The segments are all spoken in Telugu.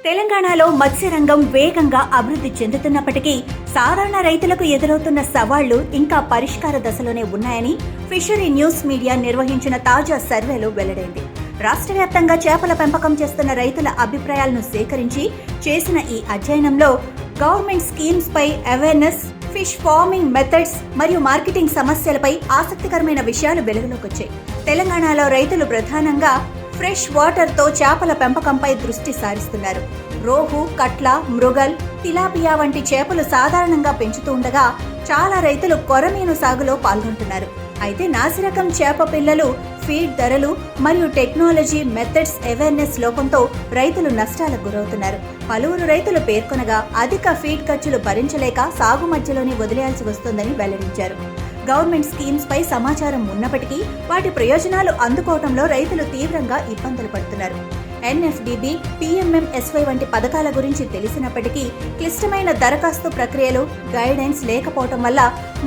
తెలంగాణలో మత్స్యరంగం వేగంగా అభివృద్ధి చెందుతున్నప్పటికీ సాధారణ రైతులకు ఎదురవుతున్న సవాళ్లు ఇంకా పరిష్కార దశలోనే ఉన్నాయని ఫిషరీ న్యూస్ మీడియా నిర్వహించిన తాజా సర్వేలో వెల్లడైంది. రాష్ట్ర వ్యాప్తంగా చేపల పెంపకం చేస్తున్న రైతుల అభిప్రాయాలను సేకరించి చేసిన ఈ అధ్యయనంలో గవర్నమెంట్ స్కీమ్స్ పై అవేర్నెస్, ఫిష్ ఫార్మింగ్ మెథడ్స్ మరియు మార్కెటింగ్ సమస్యలపై ఆసక్తికరమైన విషయాలు వెలుగులోకి వచ్చాయి. తెలంగాణలో రైతులు ప్రధానంగా ఫ్రెష్ వాటర్ తో చేపల పెంపకంపై దృష్టి సారిస్తున్నారు. రోహు, కట్ల, మృగల్, తిలాపియా వంటి చేపలు సాధారణంగా పెంచుతూ ఉండగా చాలా రైతులు కొరమీను సాగులో పాల్గొంటున్నారు. అయితే నాసిరకం చేప పిల్లలు, ఫీడ్ ధరలు మరియు టెక్నాలజీ మెథడ్స్ అవేర్నెస్ లోపంతో రైతులు నష్టాలకు గురవుతున్నారు. పలువురు రైతులు పేర్కొనగా అధిక ఫీడ్ ఖర్చులు భరించలేక సాగు మధ్యలోనే వదిలేయాల్సి వస్తోందని వెల్లడించారు. గవర్నమెంట్ స్కీమ్స్ పై సమాచారం ఉన్నప్పటికీ వాటి ప్రయోజనాలు అందుకోవడంలో రైతులు తీవ్రంగా ఇబ్బందులు పడుతున్నారు. ఎన్ఎఫ్డిబి, పిఎంఎంఎస్వై వంటి పథకాల గురించి తెలిసినప్పటికీ క్లిష్టమైన దరఖాస్తు ప్రక్రియలు, గైడెన్స్ లేకపోవడం వల్ల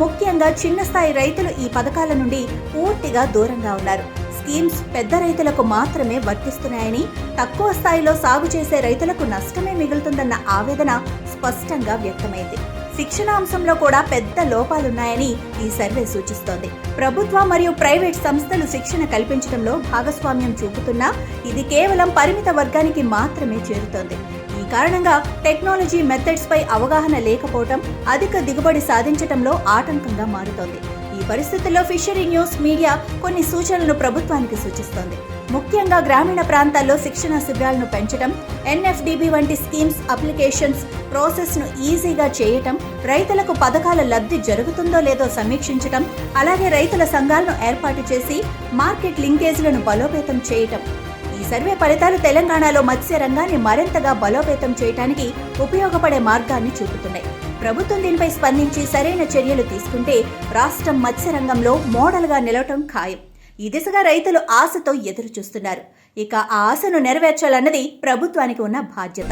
ముఖ్యంగా చిన్న స్థాయి రైతులు ఈ పథకాల నుండి పూర్తిగా దూరంగా ఉన్నారు. స్కీమ్స్ పెద్ద రైతులకు మాత్రమే వర్తిస్తున్నాయని, తక్కువ స్థాయిలో సాగు చేసే రైతులకు నష్టమే మిగులుతుందన్న ఆవేదన స్పష్టంగా వ్యక్తమైంది. శిక్షణ అంశంలో కూడా పెద్ద లోపాలున్నాయని ఈ సర్వే సూచిస్తోంది. ప్రభుత్వ మరియు ప్రైవేట్ సంస్థలు శిక్షణ కల్పించడంలో భాగస్వామ్యం చూపుతున్నా ఇది కేవలం పరిమిత వర్గానికి మాత్రమే చేరుతోంది. ఈ కారణంగా టెక్నాలజీ మెథడ్స్ పై అవగాహన లేకపోవడం అధిక దిగుబడి సాధించడంలో ఆటంకంగా మారుతోంది. ఈ పరిస్థితుల్లో ఫిషరీ న్యూస్ మీడియా కొన్ని సూచనలను ప్రభుత్వానికి సూచిస్తోంది. ముఖ్యంగా గ్రామీణ ప్రాంతాల్లో శిక్షణ శిబిరాలను పెంచడం, ఎన్ఎఫ్డిబి వంటి స్కీమ్స్ అప్లికేషన్స్ ప్రాసెస్ ను ఈజీగా చేయటం, రైతులకు పథకాల లబ్ధి జరుగుతుందో లేదో సమీక్షించటం, అలాగే రైతుల సంఘాలను ఏర్పాటు చేసి మార్కెట్ లింకేజ్లను బలోపేతం చేయటం. ఈ సర్వే ఫలితాలు తెలంగాణలో మత్స్య రంగాన్ని మరింతగా బలోపేతం చేయడానికి ఉపయోగపడే మార్గాన్ని చూపుతున్నాయి. ప్రభుత్వం దీనిపై స్పందించి సరైన చర్యలు తీసుకుంటే రాష్ట్రం మత్స్య రంగంలో మోడల్గా నిలవటం ఖాయం. ఈ దిశగా రైతులు ఆశతో ఎదురు చూస్తున్నారు. ఇక ఆ ఆశను నెరవేర్చాలన్నది ప్రభుత్వానికి ఉన్న బాధ్యత.